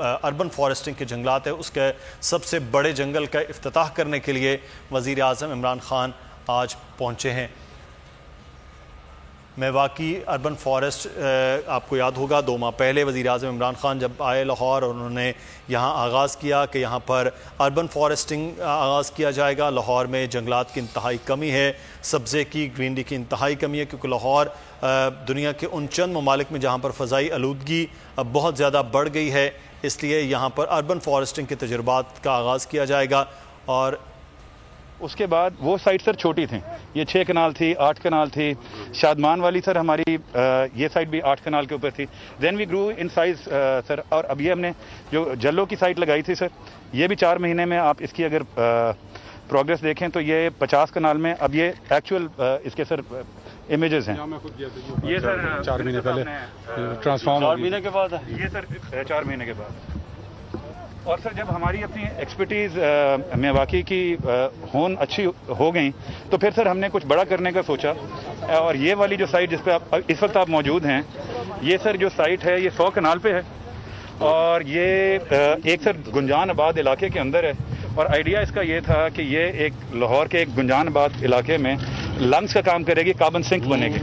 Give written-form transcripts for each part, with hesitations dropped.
Urban فارسٹنگ کے جنگلات ہے اس کے سب سے بڑے جنگل کا افتتاح کرنے کے لیے وزیر اعظم عمران خان آج پہنچے ہیں۔ میواکی اربن فارسٹ آپ کو یاد ہوگا 2 ماہ پہلے وزیر اعظم عمران خان جب آئے لاہور اور انہوں نے یہاں آغاز کیا کہ یہاں پر اربن فارسٹنگ آغاز کیا جائے گا۔ لاہور میں جنگلات کی انتہائی کمی ہے، سبزے کی گرینری کی انتہائی کمی ہے، کیونکہ لاہور دنیا کے ان چند ممالک میں جہاں پر فضائی آلودگی بہت زیادہ بڑھ گئی ہے، اس لیے یہاں پر اربن فارسٹنگ کے تجربات کا آغاز کیا جائے گا۔ اور اس کے بعد وہ سائٹ سر چھوٹی تھیں، یہ 6 کنال تھی، 8 کنال تھی، شادمان والی سر ہماری یہ سائٹ بھی 8 کنال کے اوپر تھی۔ دین وی گرو ان سائز سر، اور اب یہ ہم نے جو جلو کی سائٹ لگائی تھی سر، یہ بھی 4 مہینے میں آپ اس کی اگر پروگریس دیکھیں تو یہ 50 کنال میں اب یہ ایکچوئل اس کے سر امیجز ہیں۔ یہ سر 4 مہینے پہلے ٹرانسفارم 4 مہینے کے بعد یہ سر 4 مہینے کے بعد۔ اور سر جب ہماری اپنی ایکسپرٹیز میواکی کی ہون اچھی ہو گئیں تو پھر سر ہم نے کچھ بڑا کرنے کا سوچا، اور یہ والی جو سائٹ جس پہ اس وقت آپ موجود ہیں، یہ سر جو سائٹ ہے یہ 100 کنال پہ ہے، اور یہ ایک سر گنجان آباد علاقے کے اندر ہے۔ اور آئیڈیا اس کا یہ تھا کہ یہ ایک لاہور کے ایک گنجان آباد علاقے میں لنگس کا کام کرے گی، کاربن سنک بنے گی،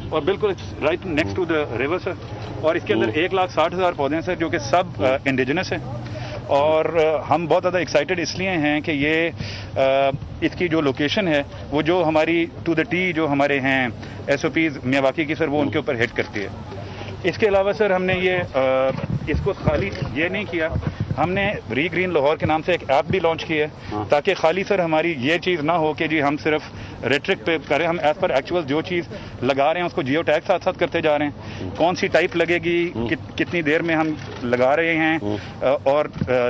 اور بالکل right next to the river sir. اور اس کے اندر 1,60,000 پودے ہیں سر، جو کہ سب انڈیجنس ہیں۔ اور ہم بہت زیادہ ایکسائٹیڈ اس لیے ہیں کہ یہ اس کی جو لوکیشن ہے وہ جو ہماری ٹو دا ٹی جو ہمارے ہیں SOPs میواکی کی سر، وہ ان کے اوپر ہٹ کرتی ہے۔ اس کے علاوہ سر ہم نے یہ اس کو خالی یہ نہیں کیا، ہم نے ری گرین لاہور کے نام سے ایک ایپ بھی لانچ کی ہے، تاکہ خالی سر ہماری یہ چیز نہ ہو کہ جی ہم صرف ریٹرک پہ کریں، ہم ایز پر ایکچوئل جو چیز لگا رہے ہیں اس کو جیو ٹیگ ساتھ ساتھ کرتے جا رہے ہیں، کون سی ٹائپ لگے گی، کتنی دیر میں ہم لگا رہے ہیں، اور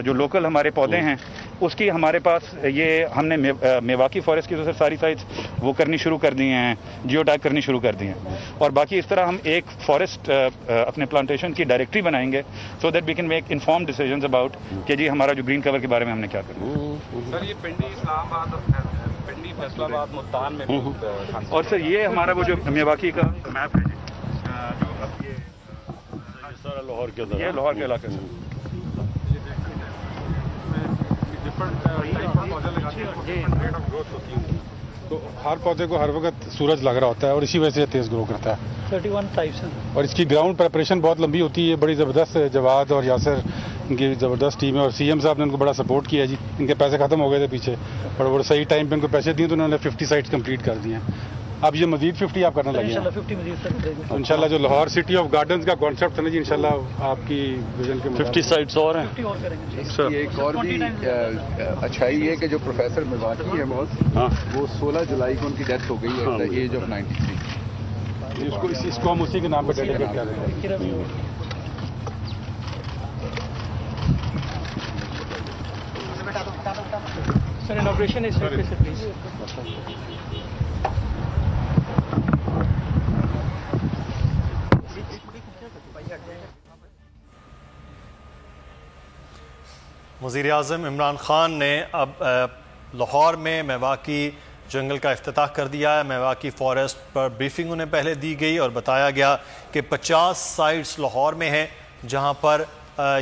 جو لوکل ہمارے پودے ہیں اس کی ہمارے پاس یہ ہم نے میواکی فارسٹ کی تو سر ساری سائٹس وہ کرنی شروع کر دی ہیں، جیو ٹیگ کرنی شروع کر دی ہیں، اور باقی اس طرح ہم ایک فارسٹ اپنے پلانٹیشن کی ڈائریکٹری بنائیں گے so that we can make inform decisions about کہ جی ہمارا جو گرین کور کے بارے میں ہم نے کیا کرنا۔ سر یہ پنڈی اسلام آباد، پنڈی فیصل آباد، ملتان میں، اور سر یہ ہمارا وہ جو میواکی کا میپ ہے جی، جو اب یہ سارا لاہور کے اندر، یہ لاہور کے علاقے سے تو ہر پودے کو ہر وقت سورج لگ رہا ہوتا ہے اور اسی وجہ سے تیز گرو کرتا ہے۔ 31 ٹائپس ہیں، اور اس کی گراؤنڈ پریپریشن بہت لمبی ہوتی ہے، بڑی زبردست ہے۔ جواد اور یاسر ان کی زبردست ٹیم ہے، اور CM صاحب نے ان کو بڑا سپورٹ کیا جی۔ ان کے پیسے ختم ہو گئے تھے پیچھے، اور وہ صحیح ٹائم پہ ان کو پیسے دیے تو انہوں نے 50 سائٹس کمپلیٹ کر دی ہیں۔ اب یہ مزید 50 آپ کرنے لگے ہیں انشاءاللہ 50 مزید کریں گے انشاءاللہ۔ جو لاہور سٹی آف گارڈنز کا کانسیپٹ ہے نا جی، انشاءاللہ آپ کی ویژن کے 50 سائٹس اور ہیں۔ 50 اور کریں گے۔ ایک اور بھی اچھائی ہے کہ جو پروفیسر میواکی ہے وہ 16 جولائی کو ان کی ڈیتھ ہو گئی ہے ایٹ دی ایج آف 93۔ اس کو ہم اسی کے نام پہ ڈیڈیکیٹ کر رہے ہیں۔ سر انوگریشن اس پہ سے پلیز۔ وزیر اعظم عمران خان نے اب لاہور میں میواکی جنگل کا افتتاح کر دیا ہے۔ میواکی فارسٹ پر بریفنگ انہیں پہلے دی گئی اور بتایا گیا کہ 50 سائٹس لاہور میں ہیں جہاں پر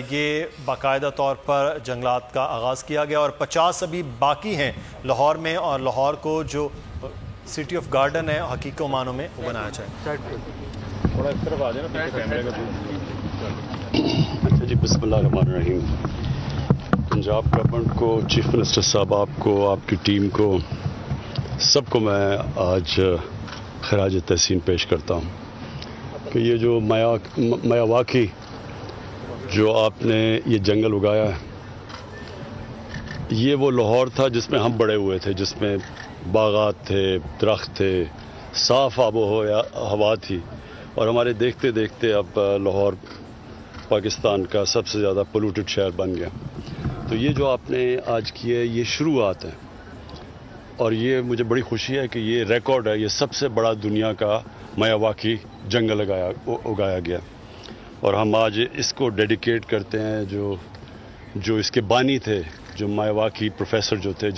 یہ باقاعدہ طور پر جنگلات کا آغاز کیا گیا، اور 50 ابھی باقی ہیں لاہور میں، اور لاہور کو جو سٹی آف گارڈن ہے حقیقی معنوں میں وہ بنایا جائے۔ تھوڑا اس طرف آ جائے نا کیمرے کا۔ اچھا جی، بسم اللہ الرحمن الرحیم۔ پنجاب گورنمنٹ کو، چیف منسٹر صاحب آپ کو، آپ کی ٹیم کو، سب کو میں آج خراج تحسین پیش کرتا ہوں کہ یہ جو میاواکی جو آپ نے یہ جنگل اگایا ہے، یہ وہ لاہور تھا جس میں ہم بڑے ہوئے تھے، جس میں باغات تھے، درخت تھے، صاف آب و ہوا تھی، اور ہمارے دیکھتے دیکھتے اب لاہور پاکستان کا سب سے زیادہ پولوٹڈ شہر بن گیا۔ تو یہ جو آپ نے آج کی ہے یہ شروعات ہے، اور یہ مجھے بڑی خوشی ہے کہ یہ ریکارڈ ہے، یہ سب سے بڑا دنیا کا میاواکی جنگل اگایا گیا، اور ہم آج اس کو ڈیڈیکیٹ کرتے ہیں جو اس کے بانی تھے، جو میاواکی پروفیسر جو تھے،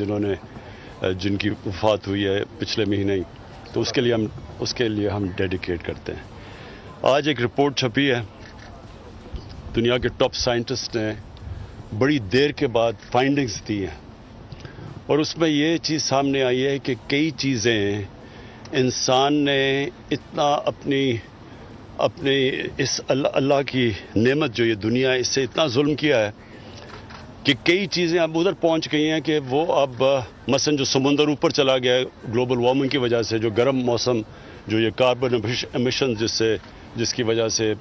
جن کی وفات ہوئی ہے پچھلے مہینے ہی، تو اس کے لیے ہم ڈیڈیکیٹ کرتے ہیں۔ آج ایک رپورٹ چھپی ہے، دنیا کے ٹاپ سائنٹسٹ نے بڑی دیر کے بعد فائنڈنگز دی ہیں، اور اس میں یہ چیز سامنے آئی ہے کہ کئی چیزیں انسان نے اتنا اپنی اس اللہ کی نعمت جو یہ دنیا ہے اس سے اتنا ظلم کیا ہے کہ کئی چیزیں اب ادھر پہنچ گئی ہیں کہ وہ اب مثلا جو سمندر اوپر چلا گیا ہے گلوبل وارمنگ کی وجہ سے، جو گرم موسم، جو یہ کاربن ایمیشن جس کی وجہ سے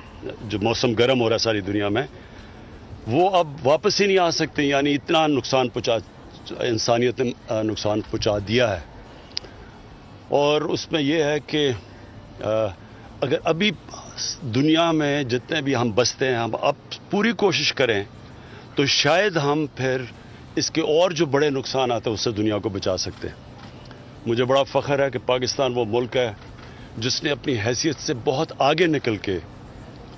جو موسم گرم ہو رہا ہے ساری دنیا میں، وہ اب واپس ہی نہیں آ سکتے، یعنی اتنا نقصان انسانیت نے نقصان پہنچا دیا ہے۔ اور اس میں یہ ہے کہ اگر ابھی دنیا میں جتنے بھی ہم بستے ہیں ہم اب پوری کوشش کریں تو شاید ہم پھر اس کے اور جو بڑے نقصانات ہیں اس سے دنیا کو بچا سکتے ہیں۔ مجھے بڑا فخر ہے کہ پاکستان وہ ملک ہے جس نے اپنی حیثیت سے بہت آگے نکل کے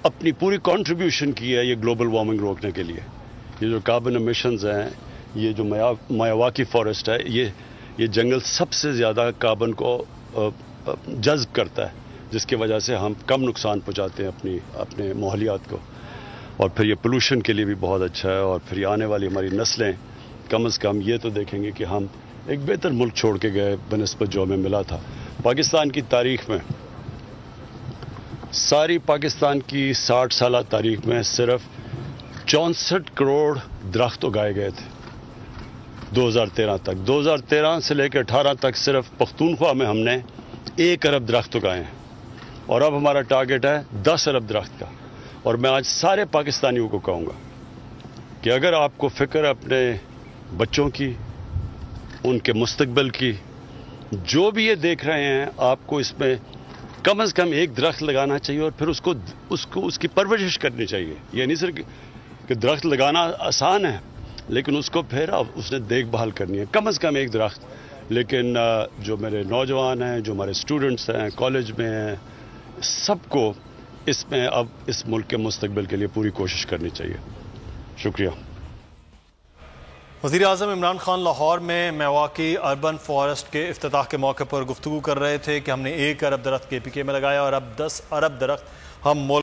اپنی پوری کنٹریبیوشن کی ہے یہ گلوبل وارمنگ روکنے کے لیے۔ یہ جو کاربن ایمیشنز ہیں، یہ جو میاواکی فارسٹ ہے، یہ جنگل سب سے زیادہ کاربن کو جذب کرتا ہے، جس کی وجہ سے ہم کم نقصان پہنچاتے ہیں اپنے ماحولیات کو، اور پھر یہ پولوشن کے لیے بھی بہت اچھا ہے، اور پھر یہ آنے والی ہماری نسلیں کم از کم یہ تو دیکھیں گے کہ ہم ایک بہتر ملک چھوڑ کے گئے بنسبت جو ہمیں ملا تھا۔ پاکستان کی تاریخ میں، ساری پاکستان کی 60 سالہ تاریخ میں صرف 64 کروڑ درخت اگائے گئے تھے 2013 تک۔ 2013 سے لے کے 18 تک صرف پختونخوا میں ہم نے 1 ارب درخت اگائے ہیں، اور اب ہمارا ٹارگٹ ہے 10 ارب درخت کا۔ اور میں آج سارے پاکستانیوں کو کہوں گا کہ اگر آپ کو فکر اپنے بچوں کی، ان کے مستقبل کی، جو بھی یہ دیکھ رہے ہیں، آپ کو اس میں کم از کم 1 درخت لگانا چاہیے، اور پھر اس کی پرورش کرنی چاہیے۔ یہ نہیں صرف کہ درخت لگانا آسان ہے، لیکن اس کو پھر اس نے دیکھ بھال کرنی ہے، کم از کم 1 درخت۔ لیکن جو میرے نوجوان ہیں، جو ہمارے اسٹوڈنٹس ہیں، کالج میں ہیں، سب کو اس میں اب اس ملک کے مستقبل کے لیے پوری کوشش کرنی چاہیے۔ شکریہ۔ وزیر اعظم عمران خان لاہور میں میاواکی اربن فارسٹ کے افتتاح کے موقع پر گفتگو کر رہے تھے کہ ہم نے 1 ارب درخت KPK میں لگایا، اور اب 10 ارب درخت ہم ملک